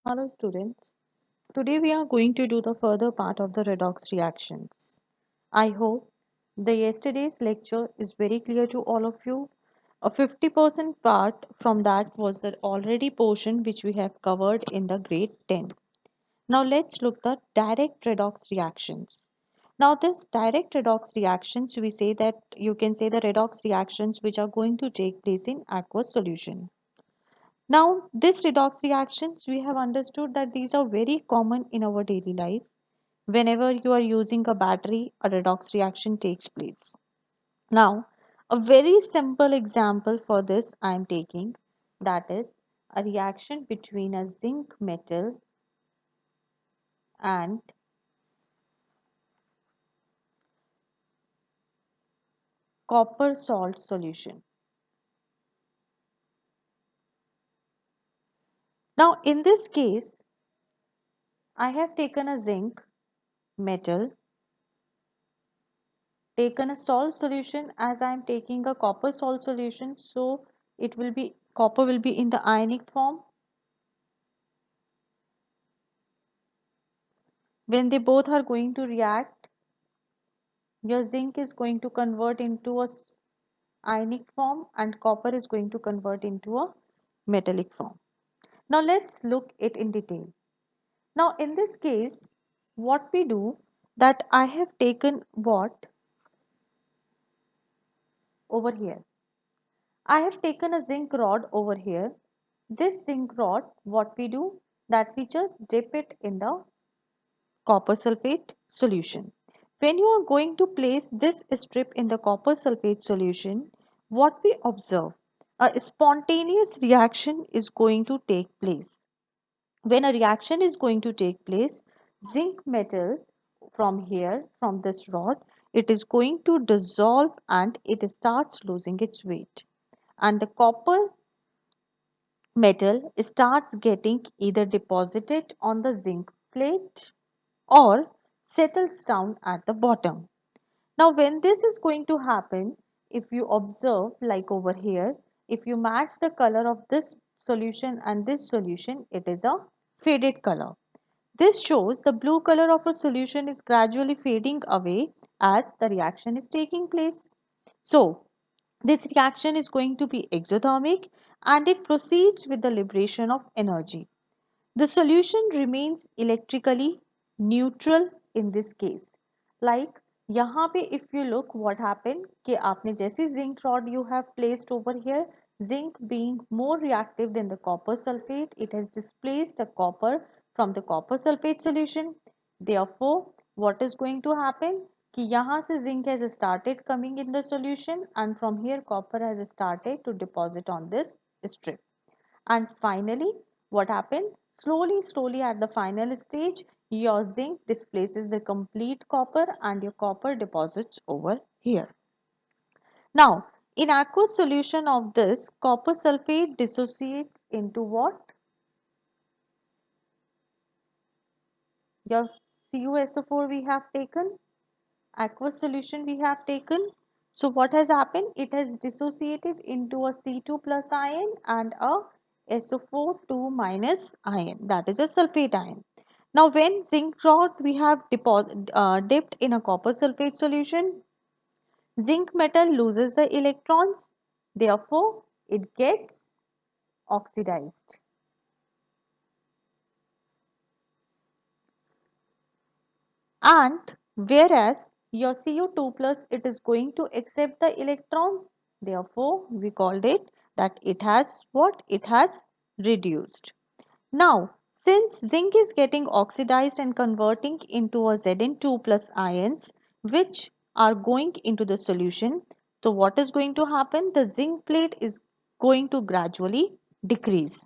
Hello students. Today we are going to do the further part of the redox reactions. I hope the yesterday's lecture is very clear to all of you. A 50% part from that was the already portion which we have covered in the grade 10. Now let's look at direct redox reactions. Now this direct redox reactions we say that you can say the redox reactions which are going to take place in aqueous solution. Now, this redox reactions, we have understood that these are very common in our daily life. Whenever you are using a battery, a redox reaction takes place. Now, a very simple example for this I am taking, that is a reaction between a zinc metal and copper salt solution. Now, in this case, I have taken a zinc metal, taken a salt solution as I am taking a copper salt solution, so it will be copper will be in the ionic form. When they both are going to react, your zinc is going to convert into a ionic form and copper is going to convert into a metallic form. Now let's look it in detail. Now in this case, what we do, that I have taken what over here. I have taken a zinc rod over here. This zinc rod, what we do, that we just dip it in the copper sulfate solution. When you are going to place this strip in the copper sulfate solution, what we observe, a spontaneous reaction is going to take place. When a reaction is going to take place, zinc metal from here, from this rod, it is going to dissolve and it starts losing its weight. And the copper metal starts getting either deposited on the zinc plate or settles down at the bottom. Now, when this is going to happen, if you observe, like over here, if you match the color of this solution and this solution, it is a faded color. This shows the blue color of a solution is gradually fading away as the reaction is taking place. So, this reaction is going to be exothermic and it proceeds with the liberation of energy. The solution remains electrically neutral in this case. Like यहाँ पे if you look what happened कि आपने जैसे zinc rod you have placed over here, zinc being more reactive than the copper sulfate, it has displaced the copper from the copper sulfate solution. Therefore, what is going to happen कि यहाँ से zinc has started coming in the solution and from here copper has started to deposit on this strip. And finally, what happened? Slowly at the final stage, your zinc displaces the complete copper and your copper deposits over here. Now, in aqueous solution of this, copper sulfate dissociates into what? Your CuSO4 we have taken, aqueous solution we have taken. So what has happened? It has dissociated into a C2 plus ion and a SO4 2 minus ion, that is a sulfate ion. Now when zinc rod we have dipped in a copper sulfate solution, zinc metal loses the electrons, therefore it gets oxidized. And whereas your Cu2 plus it is going to accept the electrons, therefore we called it that it has what? It has reduced. Now since zinc is getting oxidized and converting into a Zn2 plus ions which are going into the solution, so what is going to happen? The zinc plate is going to gradually decrease.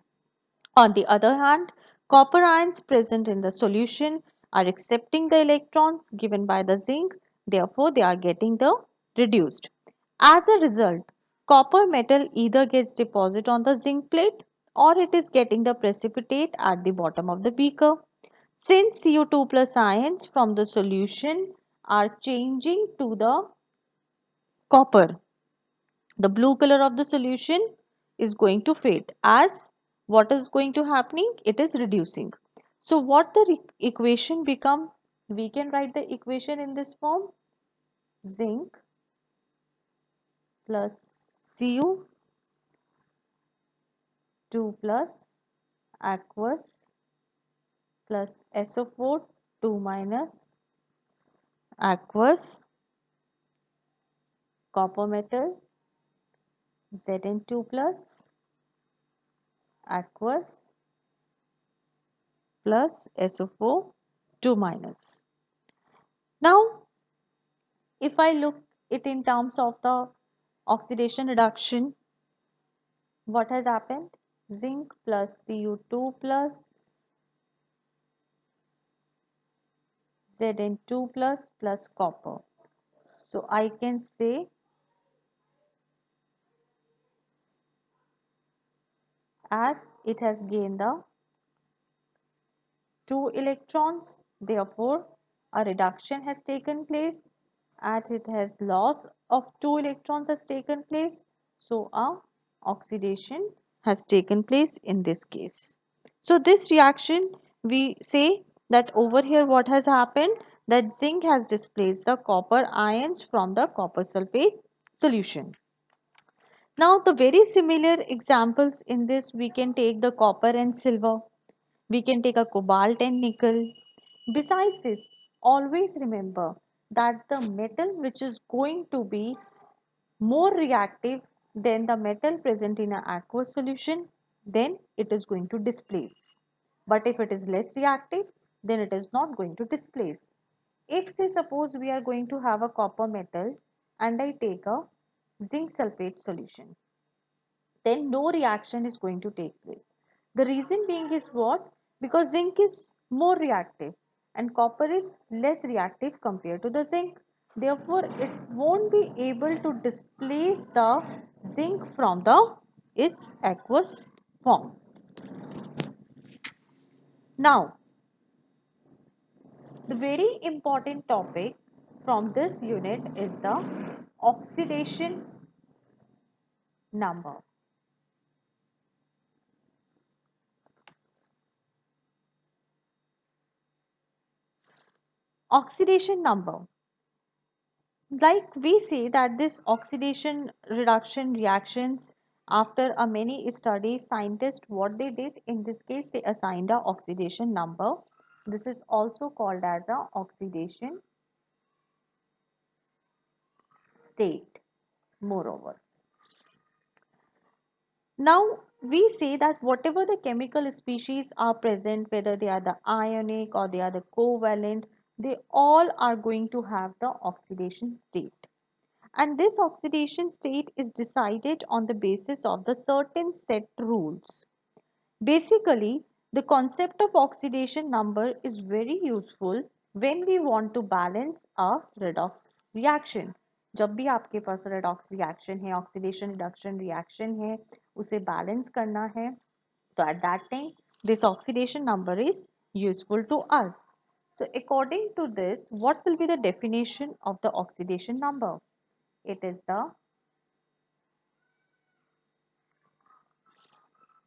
On the other hand, copper ions present in the solution are accepting the electrons given by the zinc, therefore they are getting the reduced. As a result, copper metal either gets deposited on the zinc plate or it is getting the precipitate at the bottom of the beaker. Since Cu2 plus ions from the solution are changing to the copper, the blue color of the solution is going to fade as what is going to happening? It is reducing. So what the equation become? We can write the equation in this form: zinc plus Cu 2 plus aqueous plus SO4 2 minus aqueous copper metal Zn2 plus aqueous plus SO4 2 minus. Now if I look it in terms of the oxidation reduction, what has happened? Zinc plus Cu2 plus Zn2 plus copper. So I can say as it has gained the 2 electrons, therefore a reduction has taken place. As it has loss of 2 electrons has taken place, so a oxidation has taken place in this case. So this reaction, we say that over here what has happened, that zinc has displaced the copper ions from the copper sulfate solution. Now the very similar examples in this, we can take the copper and silver, we can take a cobalt and nickel. Besides this, always remember that the metal which is going to be more reactive than the metal present in an aqueous solution, then it is going to displace. But if it is less reactive, then it is not going to displace. If say suppose we are going to have a copper metal and I take a zinc sulfate solution, then no reaction is going to take place. The reason being is what? Because zinc is more reactive and copper is less reactive compared to the zinc. Therefore, it won't be able to displace the zinc from the its aqueous form. Now, the very important topic from this unit is the oxidation number. Oxidation number. Like we say that this oxidation reduction reactions, after a many studies, scientists what they did in this case, they assigned a oxidation number. This is also called as a oxidation state. Moreover, now we say that whatever the chemical species are present, whether they are the ionic or they are the covalent, they all are going to have the oxidation state. And this oxidation state is decided on the basis of the certain set rules. Basically, the concept of oxidation number is very useful when we want to balance a redox reaction. जब भी आपके पास redox reaction है, oxidation reduction reaction है, उसे balance करना है, so at that time this oxidation number is useful to us. So according to this, what will be the definition of the oxidation number? It is the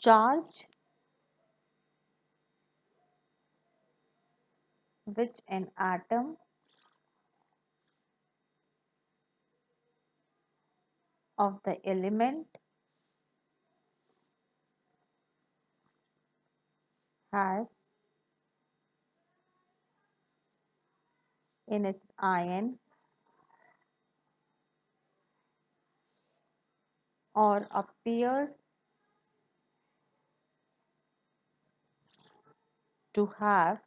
charge which an atom of the element has in its ion or appears to have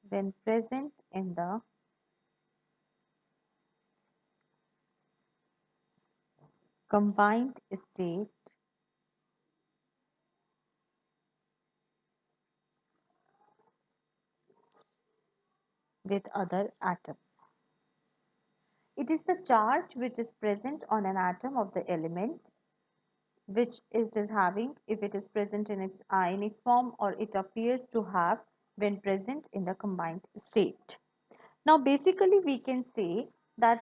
when present in the combined state with other atoms. It is the charge which is present on an atom of the element which it is having if it is present in its ionic form or it appears to have when present in the combined state. Now basically we can say that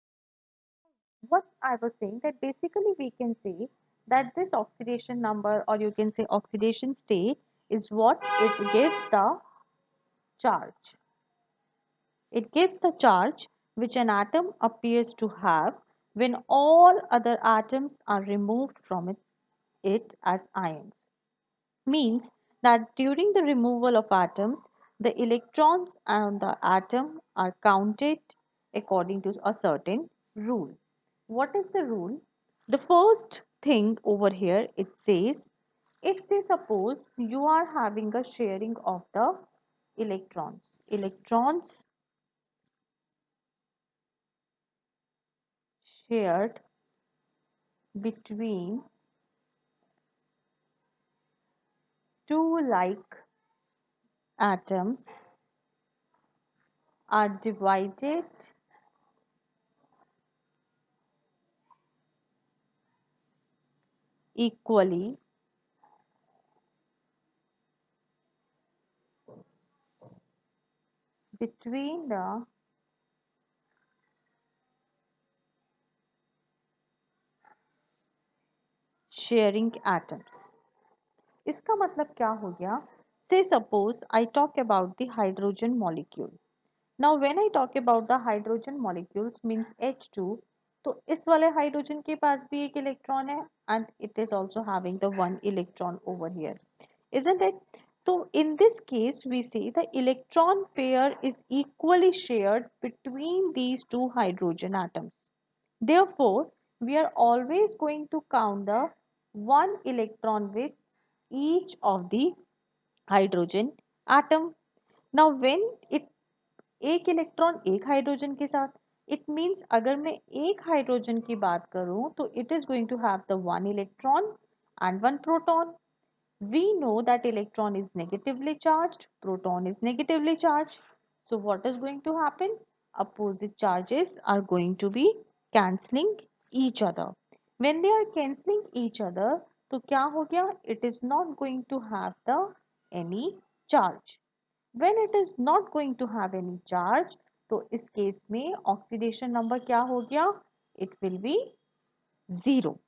what I was saying, that basically we can say that this oxidation number, or you can say oxidation state, is what it gives the charge. It gives the charge which an atom appears to have when all other atoms are removed from it as ions. Means that during the removal of atoms, the electrons on the atom are counted according to a certain rule. What is the rule? The first thing over here, it says, if say suppose you are having a sharing of the electrons shared between two like atoms are divided equally between the sharing atoms. इसका मतलब क्या हो गया? Say suppose I talk about the hydrogen molecule. Now when I talk about the hydrogen molecules means H2, तो इस वाले hydrogen के पास भी एक इलेक्ट्रॉन है and it is also having the one electron over here, isn't it? So in this case we say the electron pair is equally shared between these two hydrogen atoms. Therefore, we are always going to count the one electron with each of the hydrogen atom. Now, when it एक electron एक hydrogen के साथ, it means अगर मैं एक hydrogen की बात करूं तो it is going to have the one electron and one proton. We know that electron is negatively charged, proton is negatively charged. So what is going to happen? Opposite charges are going to be cancelling each other. When they are cancelling each other, तो क्या हो गया? It is not going to have the any charge. When it is not going to have any charge, तो इस case में oxidation number क्या हो गया? It will be 0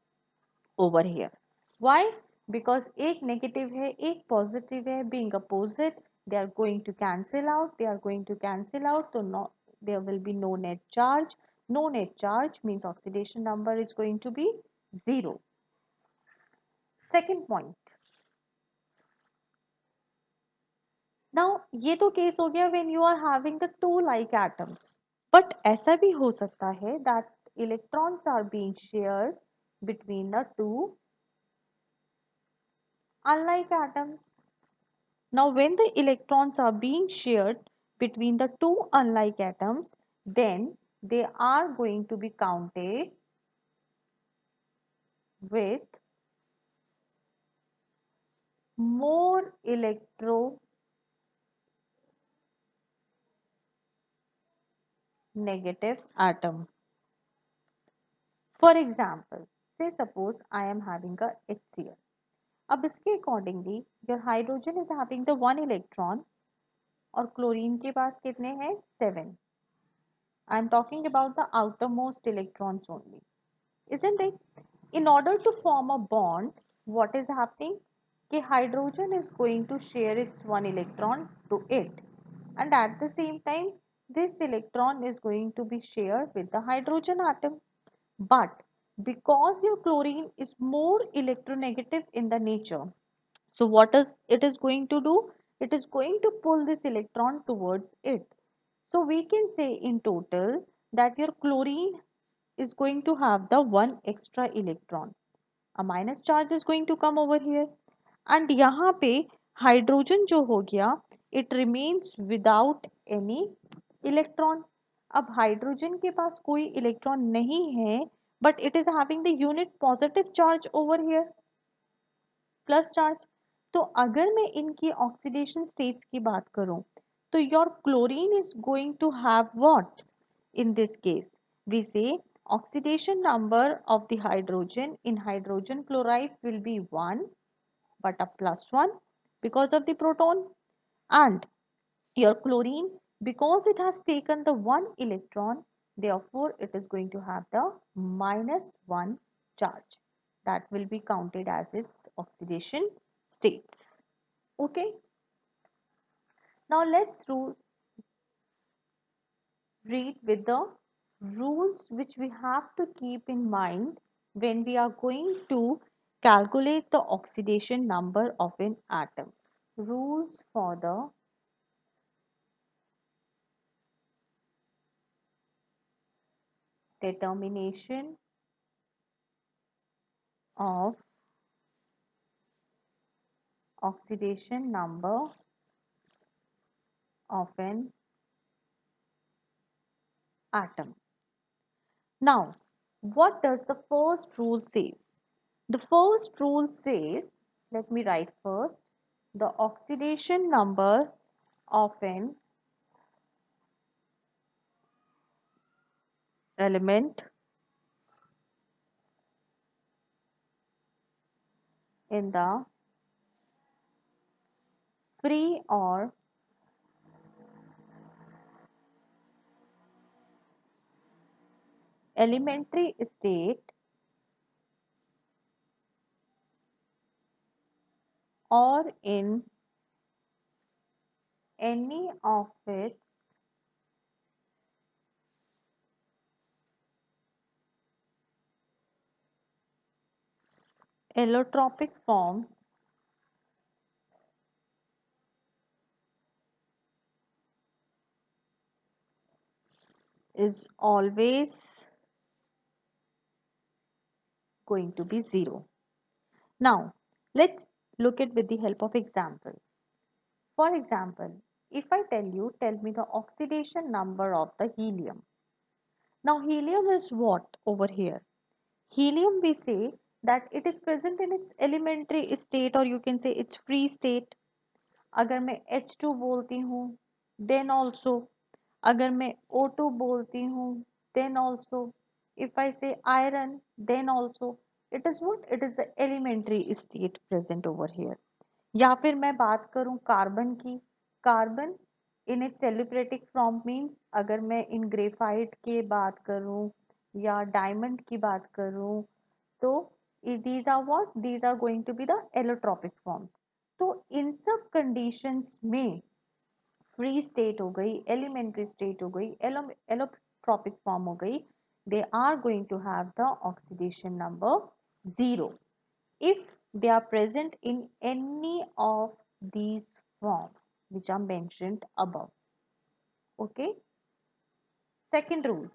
over here. Why? Because एक negative है, एक positive है, being opposite, they are going to cancel out, so no, there will be no net charge. No net charge means oxidation number is going to be 0. Second point. Now, ये तो case हो गया when you are having the two like atoms. But ऐसा भी हो सकता है that electrons are being shared between the two unlike atoms. Now, when the electrons are being shared between the two unlike atoms, then they are going to be counted with more electronegative atom. For example, say suppose I am having a HCl. अब इसके accordingly your hydrogen is having the one electron और chlorine के पास कितने हैं? 7. I am talking about the outermost electrons only, isn't it? In order to form a bond, what is happening? कि hydrogen is going to share its one electron to it, and at the same time this electron is going to be shared with the hydrogen atom. But because your chlorine is more electronegative in the nature, so what is it is going to do? It is going to pull this electron towards it. So we can say in total that your chlorine is going to have the one extra electron. A minus charge is going to come over here. And यहाँ पे hydrogen जो हो गया, it remains without any electron. अब hydrogen के पास कोई electron नहीं है, but it is having the unit positive charge over here, plus charge. तो अगर मैं इनकी ऑक्सीडेशन स्टेट्स की बात करूं, तो your chlorine is going to have what? In this case, we say oxidation number of the hydrogen in hydrogen chloride will be 1, but a plus 1 because of the proton, and your chlorine Because it has taken the one electron, therefore it is going to have the minus 1 charge. That will be counted as its oxidation states. Okay. Now let's read with the rules which we have to keep in mind when we are going to calculate the oxidation number of an atom. Rules for the determination of oxidation number of an atom. Now, what does the first rule says? The first rule says, let me write first, the oxidation number of an element in the free or elementary state or in any of its allotropic forms is always going to be 0. Now, let's look at with the help of example. For example, if I tell you, tell me the oxidation number of the helium. Now, helium is what over here? Helium, we say that it is present in its elementary state or you can say its free state. अगर मैं H2 बोलती हूँ then also, अगर मैं O2 बोलती हूँ then also, if I say iron then also, it is what? It is the elementary state present over here. या फिर मैं बात करूं कार्बन की, carbon in its allotropic form means, अगर मैं इन ग्रेफाइट की बात करूं या डायमंड की बात करूं तो these are what? These are going to be the allotropic forms. तो इन सब कंडीशंस में फ्री स्टेट हो गई, एलिमेंट्री स्टेट हो गई, एलोट्रोपिक फॉर्म हो गई, they are going to have the oxidation number 0 if they are present in any of these forms which are mentioned above. Okay. Second rule.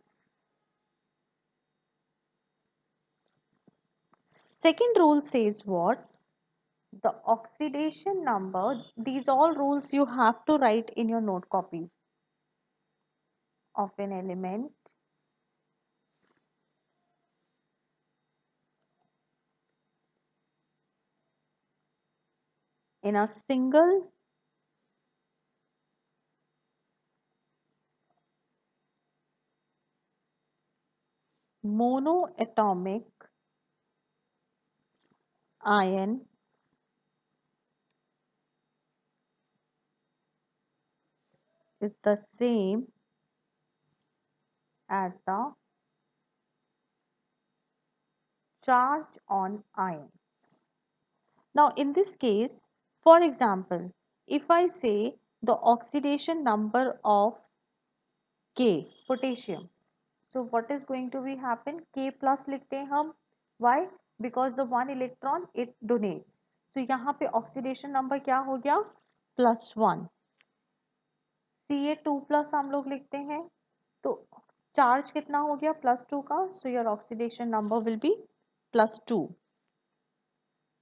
Second rule says what? The oxidation number, these all rules you have to write in your note copies of an element in a single monoatomic ion is the same as the charge on ion. Now, in this case, for example, if I say the oxidation number of K, potassium, so what is going to be happen? K plus लिखते हैं हम. Why? Because the one electron it donates. So यहाँ पे oxidation number क्या हो गया? +1. Ca2 plus हम लोग लिखते हैं. तो चार्ज कितना हो गया? +2 का. So your oxidation number will be +2.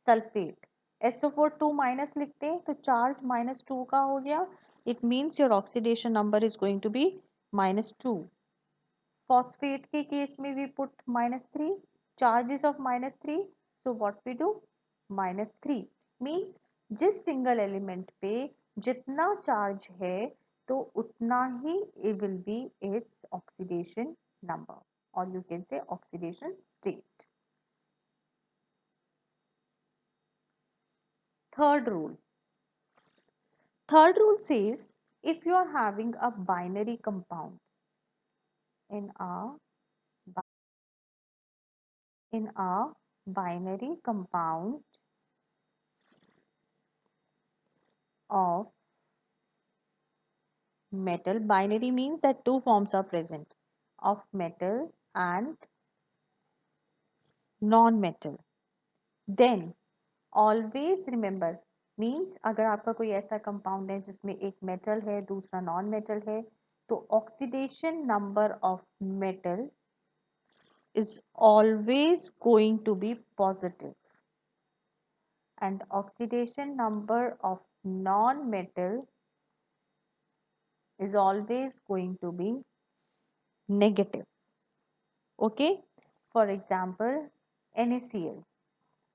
Sulphate SO4 2 minus लिखते हैं तो चार्ज -2 का हो गया. It means your oxidation number is going to be -2. Phosphate के केस में we put -3, charges of -3, so what we do -3 means जिस सिंगल एलिमेंट पे जितना चार्ज है तो उतना ही it will be its oxidation number or you can say oxidation state. Third rule. Third rule says if you are having a binary compound in a binary compound of metal, binary means that two forms are present of metal and non-metal, then always remember, means अगर आपका कोई ऐसा compound है जिसमें एक metal है दूसरा non metal है, तो oxidation number of metal is always going to be positive and oxidation number of non-metal is always going to be negative. Okay, for example, NaCl.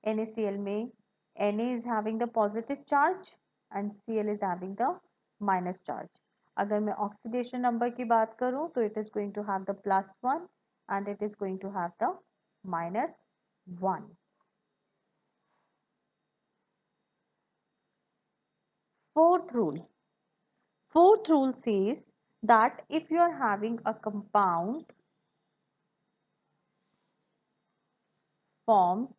NaCl में Na is having the positive charge and Cl is having the minus charge. अगर मैं oxidation number की बात करूं तो it is going to have the +1 and it is going to have the -1. Fourth rule. Fourth rule says that if you are having a compound formed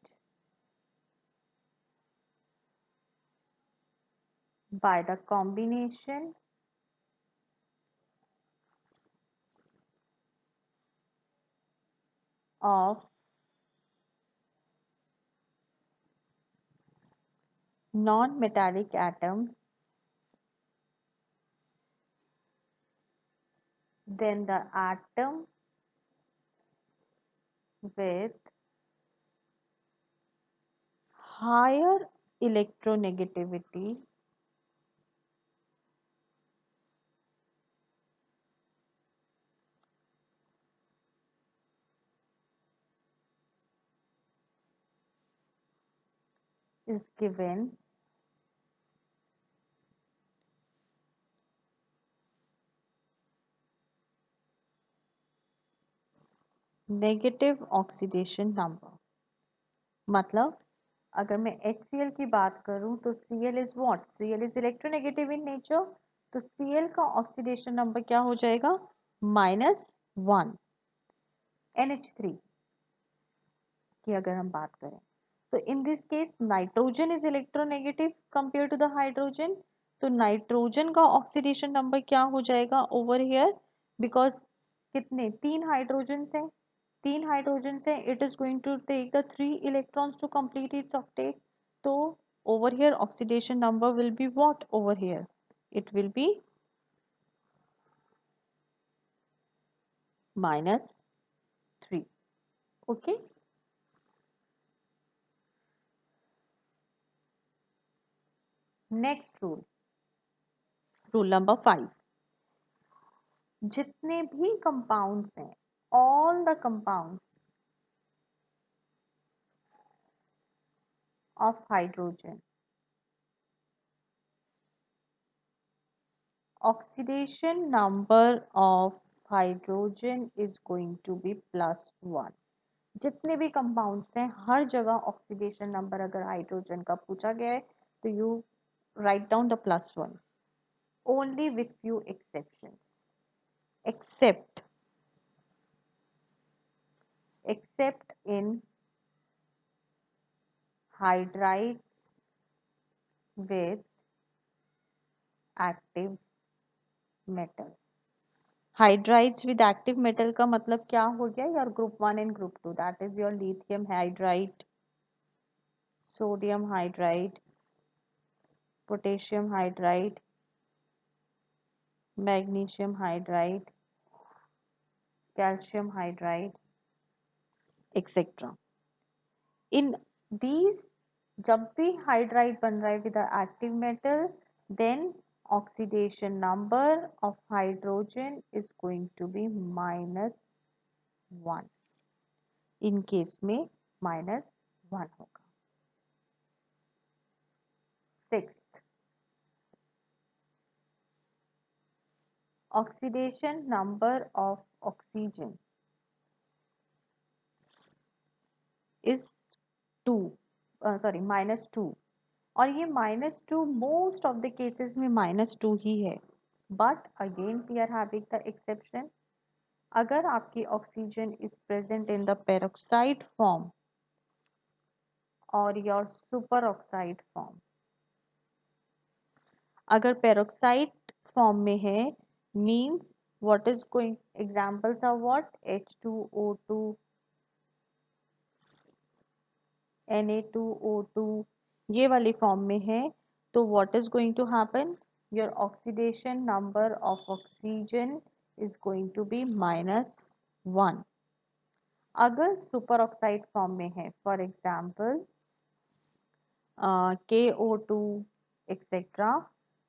by the combination of non-metallic atoms, then the atom with higher electronegativity is given negative oxidation number. मतलब अगर मैं HCl की बात करूं तो Cl is what? Cl is electronegative in nature. तो Cl का oxidation number क्या हो जाएगा? -1. NH3 की अगर हम बात करें तो in this case nitrogen is electronegative compare to the hydrogen, तो नाइट्रोजन का ऑक्सीडेशन नंबर क्या हो जाएगा ओवर हियर? बिकॉज कितने तीन हाइड्रोजन है, तीन हाइड्रोजन है, it is going to take the 3 electrons to complete its octet. तो over here oxidation number will be what over here? It will be -3. Okay. Next rule, rule number 5. जितने भी compounds हैं, all the compounds of hydrogen, oxidation number of hydrogen is going to be +1. जितने भी compounds हैं हर जगह oxidation number अगर hydrogen का पूछा गया है तो you write down the +1. Only with few exceptions, except in hydrides with active metal. Hydrides with active metal का मतलब क्या हो गया? Your group 1 and group 2, that is your lithium hydride, sodium hydride, potassium hydride, magnesium hydride, calcium hydride, etcetera. In these जब भी hydride बन रहा है with active metal, then oxidation number of hydrogen is going to be -1. In case में -1 होगा. Sixth, oxidation number of oxygen is 2, sorry -2. और ये -2 most of the cases में -2 ही है. but again we are having the exception. अगर आपकी oxygen is present in the peroxide form or your superoxide form, अगर peroxide form में है means what is going, examples are what, H2O2, Na2O2, ये वाली form में है, तो what is going to happen, your oxidation number of oxygen is going to be -1. अगर super oxide form में है, फॉर एग्जाम्पल KO2 एक्सेट्रा,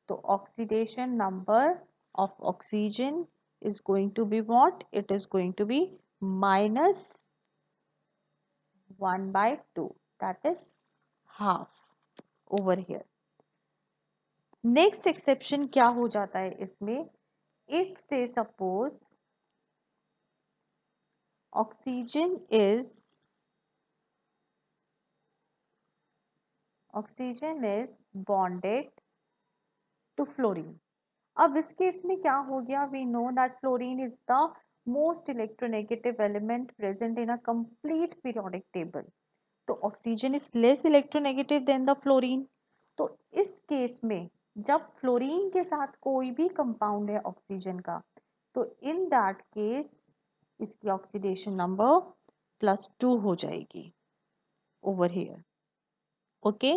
तो oxidation number of oxygen is going to be what, it is going to be -1/2, that is half over here. Next exception क्या हो जाता है इसमें, if say suppose oxygen is bonded to fluorine. अब इस case में क्या हो गया, we know that fluorine is the most electronegative element present in a complete periodic table, तो oxygen is less electronegative than the fluorine. तो इस case में जब फ्लोरीन के साथ कोई भी कंपाउंड है ऑक्सीजन का, तो इन दैट केस इसकी ऑक्सीडेशन नंबर +2 हो जाएगी ओवर हियर। ओके,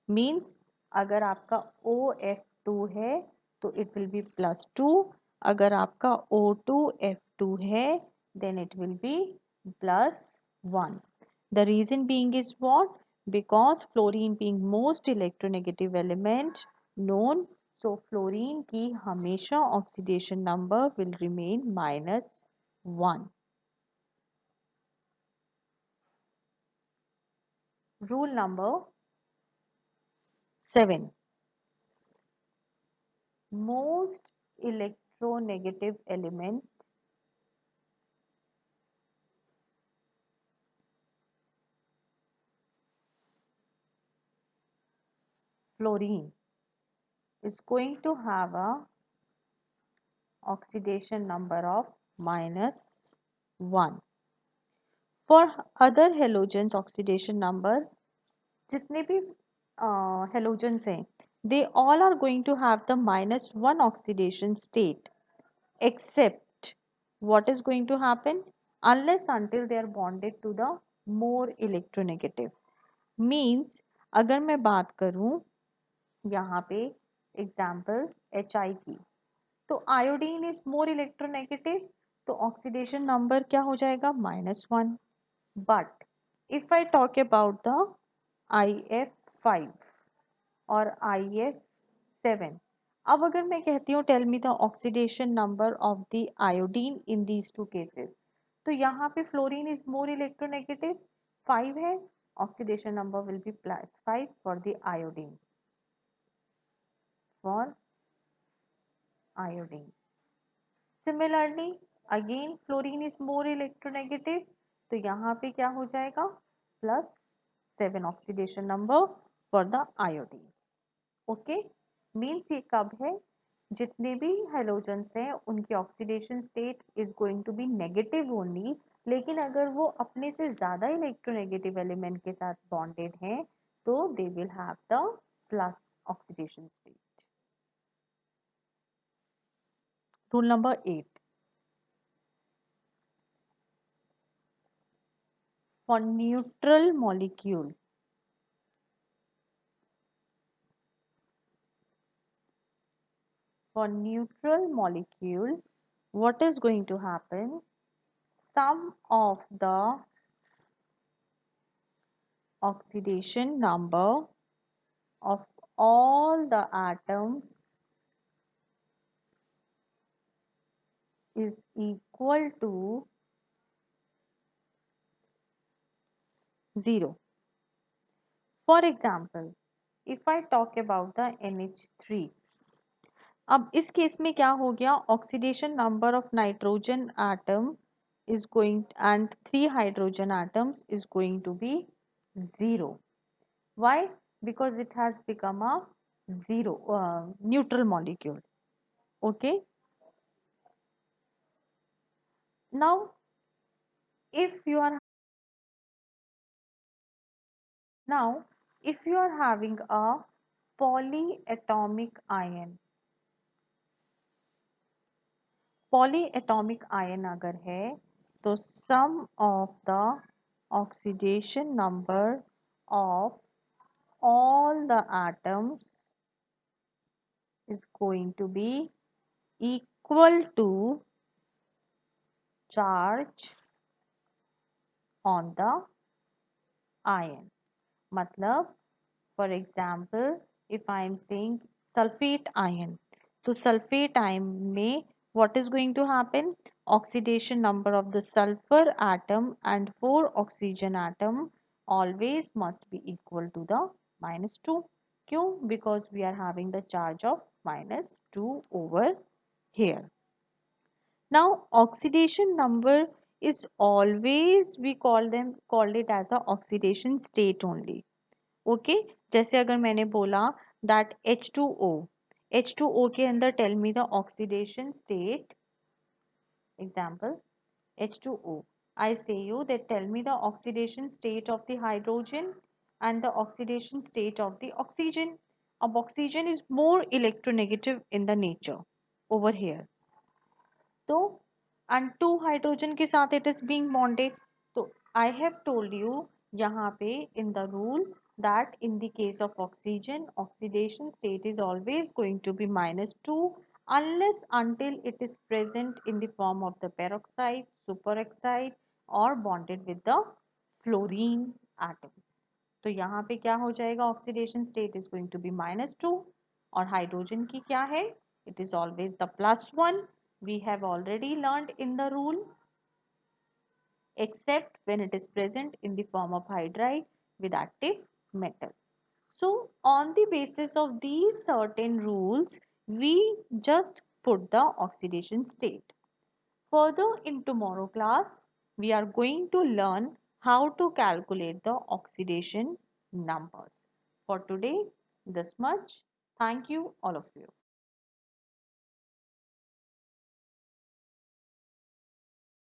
मीन्स अगर आपका OF2 है तो इट विल बी +2, अगर आपका O2F2 है then it will be +1। The reason being is what? Because fluorine being most electronegative element known, so fluorine की हमेशा oxidation number will remain -1. Rule number 7. Most electronegative element fluorine is going to have a oxidation number of -1. For other halogens oxidation number, जितने भी halogens हैं, they all are going to have the -1 oxidation state, except what is going to happen, unless until they are bonded to the more electronegative, means अगर मैं बात करूं यहाँ पे example HI की, तो आयोडीन इज मोर इलेक्ट्रोनेगेटिव, तो oxidation number क्या हो जाएगा, -1। But if I talk about the IF5 और IF7, अब अगर मैं कहती हूँ tell me the oxidation number of the iodine in these two cases, तो यहाँ पे फ्लोरीन इज मोर इलेक्ट्रोनेगेटिव, 5 है, oxidation number will be +5 for the iodine, for iodine. Similarly again fluorine is more electronegative, तो यहाँ पे क्या हो जाएगा, +7 oxidation number for the iodine. Okay, means ये कब है, जितने भी हेलोजेंस हैं उनकी oxidation state is going to be negative only, लेकिन अगर वो अपने से ज्यादा इलेक्ट्रोनेगेटिव एलिमेंट के साथ बॉन्डेड हैं तो they will have the plus oxidation state. Rule number 8, for neutral molecule, what is going to happen, sum of the oxidation number of all the atoms is equal to 0. For example, if I talk about the NH3, अब इस case में क्या हो गया, oxidation number of nitrogen atom is going and 3 hydrogen atoms is going to be 0. Why? Because it has become a zero neutral molecule. Okay. Now, if you are now if you are having a polyatomic ion, polyatomic ion अगर है तो sum of the oxidation number of all the atoms is going to be equal to charge on the ion. मतलब for example if I am saying sulfate ion, तो sulfate ion में what is going to happen, oxidation number of the sulfur atom and 4 oxygen atom always must be equal to the -2. क्यों? Because we are having the charge of -2 over here. Now oxidation number is always we called it as a oxidation state only. Okay, जैसे अगर मैंने बोला that H2O के अंदर tell me the oxidation state. Example H2O. I say you that tell me the oxidation state of the hydrogen and the oxidation state of the oxygen. अब oxygen is more electronegative in the nature over here. तो and two hydrogen के साथ it is being bonded. तो I have told you यहाँ पे in the rule that in the case of oxygen oxidation state is always going to be -2 unless until it is present in the form of the peroxide, superoxide or bonded with the fluorine atom. तो यहाँ पे क्या हो जाएगा, oxidation state is going to be -2 और hydrogen की क्या है, it is always the +1. We have already learned in the rule except when it is present in the form of hydride with active metal. So on the basis of these certain rules we just put the oxidation state. Further in tomorrow class, we are going to learn how to calculate the oxidation numbers. For today, this much. Thank you all of you.